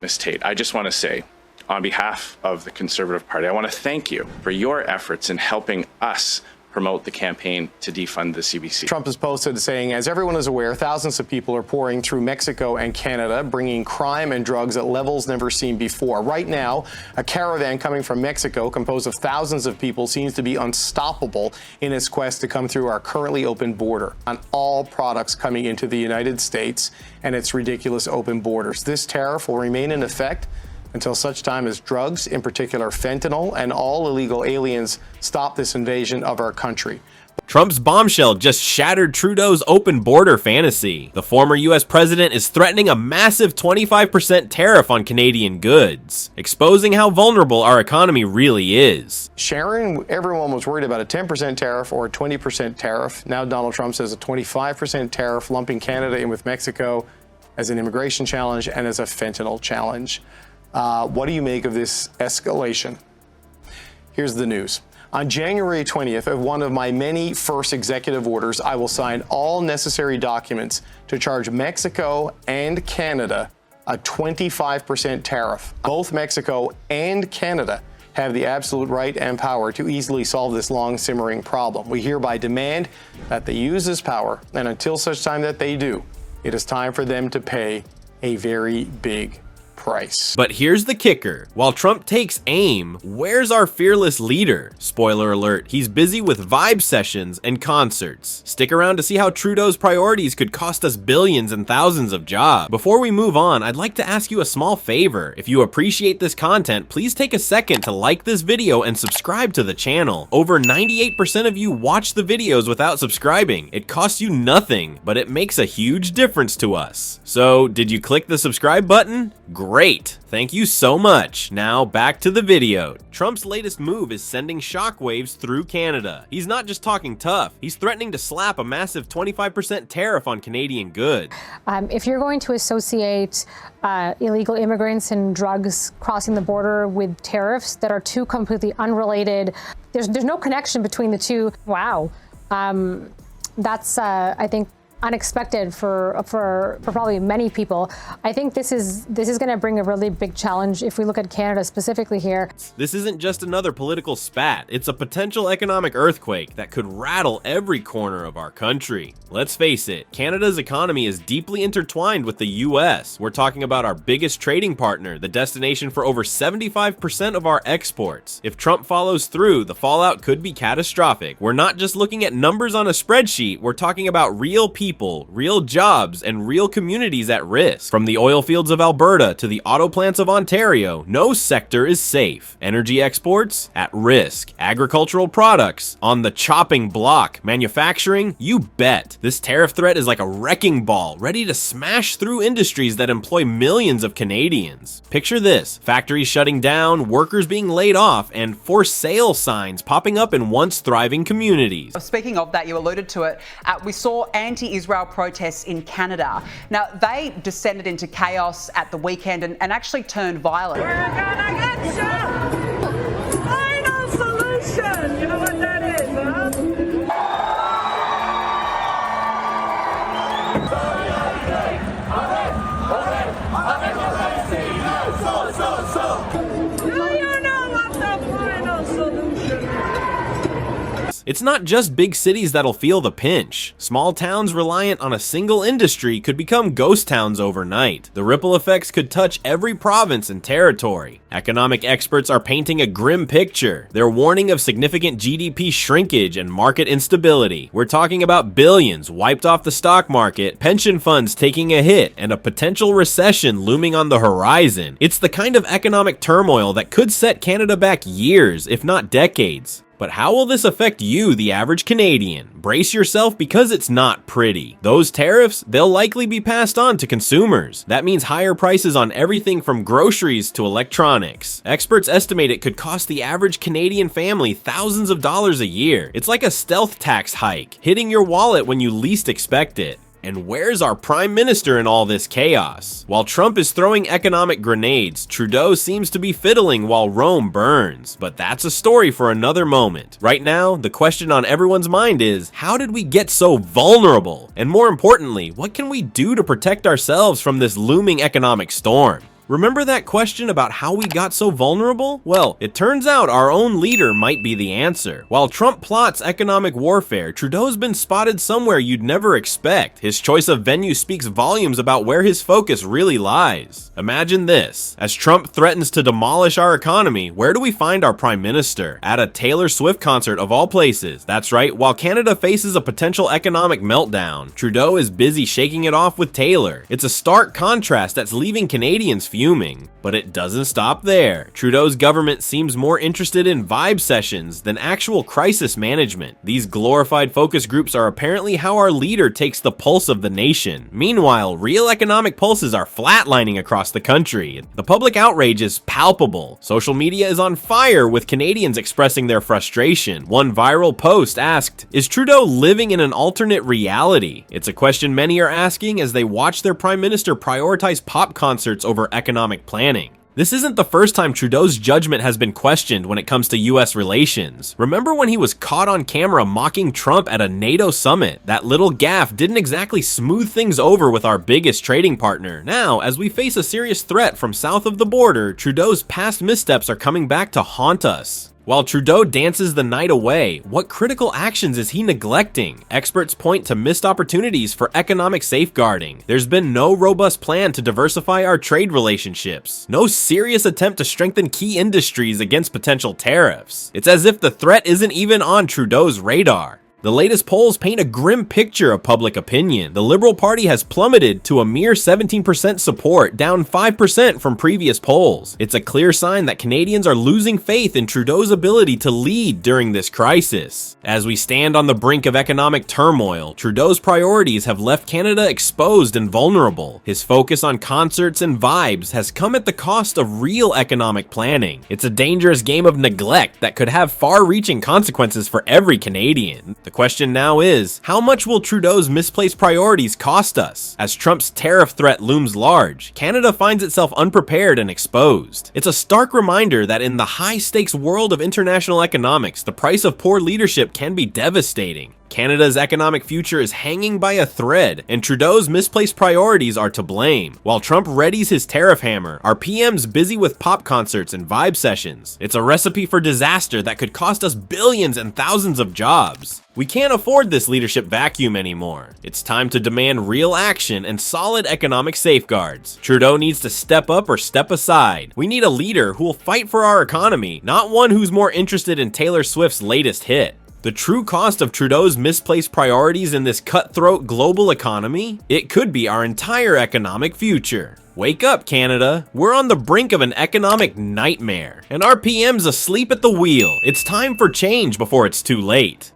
Ms. Tate, I just want to say, on behalf of the Conservative Party, I want to thank you for your efforts in helping us promote the campaign to defund the CBC. Trump has posted saying, as everyone is aware, thousands of people are pouring through Mexico and Canada, bringing crime and drugs at levels never seen before. Right now, a caravan coming from Mexico, composed of thousands of people, seems to be unstoppable in its quest to come through our currently open border on all products coming into the United States and its ridiculous open borders. This tariff will remain in effect until such time as drugs, in particular fentanyl, and all illegal aliens stop this invasion of our country. Trump's bombshell just shattered Trudeau's open border fantasy. The former US president is threatening a massive 25% tariff on Canadian goods, exposing how vulnerable our economy really is. Sharon, everyone was worried about a 10% tariff or a 20% tariff. Now Donald Trump says a 25% tariff, lumping Canada in with Mexico as an immigration challenge and as a fentanyl challenge. What do you make of this escalation? Here's the news. On January 20th, of one of my many first executive orders, I will sign all necessary documents to charge Mexico and Canada a 25% tariff. Both Mexico and Canada have the absolute right and power to easily solve this long simmering problem. We hereby demand that they use this power, and until such time that they do, it is time for them to pay a very big price. But here's the kicker. While Trump takes aim, where's our fearless leader? Spoiler alert, he's busy with vibe sessions and concerts. Stick around to see how Trudeau's priorities could cost us billions and thousands of jobs. Before we move on, I'd like to ask you a small favor. If you appreciate this content, please take a second to like this video and subscribe to the channel. Over 98% of you watch the videos without subscribing. It costs you nothing, but it makes a huge difference to us. So, did you click the subscribe button? Great, thank you so much. Now back to the video. Trump's latest move is sending shockwaves through Canada. He's not just talking tough, he's threatening to slap a massive 25% tariff on Canadian goods. If you're going to associate illegal immigrants and drugs crossing the border with tariffs that are two completely unrelated, there's no connection between the two. Wow, that's I think unexpected for probably many people. I think this is going to bring a really big challenge if we look at Canada specifically here. This isn't just another political spat, it's a potential economic earthquake that could rattle every corner of our country. Let's face it, Canada's economy is deeply intertwined with the US. We're talking about our biggest trading partner, the destination for over 75% of our exports. If Trump follows through, the fallout could be catastrophic. We're not just looking at numbers on a spreadsheet, we're talking about real people, real jobs, and real communities at risk. From the oil fields of Alberta to the auto plants of Ontario, no sector is safe. Energy exports? At risk. Agricultural products? On the chopping block. Manufacturing? You bet. This tariff threat is like a wrecking ball, ready to smash through industries that employ millions of Canadians. Picture this, factories shutting down, workers being laid off, and for sale signs popping up in once thriving communities. Speaking of that, you alluded to it, we saw anti-Israel protests in Canada. Now, they descended into chaos at the weekend and actually turned violent. We're gonna get you! Final solution! You know what that is, huh? It's not just big cities that'll feel the pinch. Small towns reliant on a single industry could become ghost towns overnight. The ripple effects could touch every province and territory. Economic experts are painting a grim picture. They're warning of significant GDP shrinkage and market instability. We're talking about billions wiped off the stock market, pension funds taking a hit, and a potential recession looming on the horizon. It's the kind of economic turmoil that could set Canada back years, if not decades. But how will this affect you, the average Canadian? Brace yourself because it's not pretty. Those tariffs, they'll likely be passed on to consumers. That means higher prices on everything from groceries to electronics. Experts estimate it could cost the average Canadian family thousands of dollars a year. It's like a stealth tax hike, hitting your wallet when you least expect it. And where's our prime minister in all this chaos? While Trump is throwing economic grenades, Trudeau seems to be fiddling while Rome burns. But that's a story for another moment. Right now, the question on everyone's mind is, how did we get so vulnerable? And more importantly, what can we do to protect ourselves from this looming economic storm? Remember that question about how we got so vulnerable? Well, it turns out our own leader might be the answer. While Trump plots economic warfare, Trudeau's been spotted somewhere you'd never expect. His choice of venue speaks volumes about where his focus really lies. Imagine this. As Trump threatens to demolish our economy, where do we find our Prime Minister? At a Taylor Swift concert of all places. That's right, while Canada faces a potential economic meltdown, Trudeau is busy shaking it off with Taylor. It's a stark contrast that's leaving Canadians fuming. But it doesn't stop there. Trudeau's government seems more interested in vibe sessions than actual crisis management. These glorified focus groups are apparently how our leader takes the pulse of the nation. Meanwhile, real economic pulses are flatlining across the country. The public outrage is palpable. Social media is on fire with Canadians expressing their frustration. One viral post asked, "Is Trudeau living in an alternate reality?" It's a question many are asking as they watch their Prime Minister prioritize pop concerts over economic planning. This isn't the first time Trudeau's judgment has been questioned when it comes to US relations. Remember when he was caught on camera mocking Trump at a NATO summit? That little gaffe didn't exactly smooth things over with our biggest trading partner. Now, as we face a serious threat from south of the border, Trudeau's past missteps are coming back to haunt us. While Trudeau dances the night away, what critical actions is he neglecting? Experts point to missed opportunities for economic safeguarding. There's been no robust plan to diversify our trade relationships. No serious attempt to strengthen key industries against potential tariffs. It's as if the threat isn't even on Trudeau's radar. The latest polls paint a grim picture of public opinion. The Liberal Party has plummeted to a mere 17% support, down 5% from previous polls. It's a clear sign that Canadians are losing faith in Trudeau's ability to lead during this crisis. As we stand on the brink of economic turmoil, Trudeau's priorities have left Canada exposed and vulnerable. His focus on concerts and vibes has come at the cost of real economic planning. It's a dangerous game of neglect that could have far-reaching consequences for every Canadian. The question now is, how much will Trudeau's misplaced priorities cost us? As Trump's tariff threat looms large, Canada finds itself unprepared and exposed. It's a stark reminder that in the high-stakes world of international economics, the price of poor leadership can be devastating. Canada's economic future is hanging by a thread, and Trudeau's misplaced priorities are to blame. While Trump readies his tariff hammer, our PM's busy with pop concerts and vibe sessions. It's a recipe for disaster that could cost us billions and thousands of jobs. We can't afford this leadership vacuum anymore. It's time to demand real action and solid economic safeguards. Trudeau needs to step up or step aside. We need a leader who will fight for our economy, not one who's more interested in Taylor Swift's latest hit. The true cost of Trudeau's misplaced priorities in this cutthroat global economy? It could be our entire economic future. Wake up, Canada. We're on the brink of an economic nightmare, and our PM's asleep at the wheel. It's time for change before it's too late.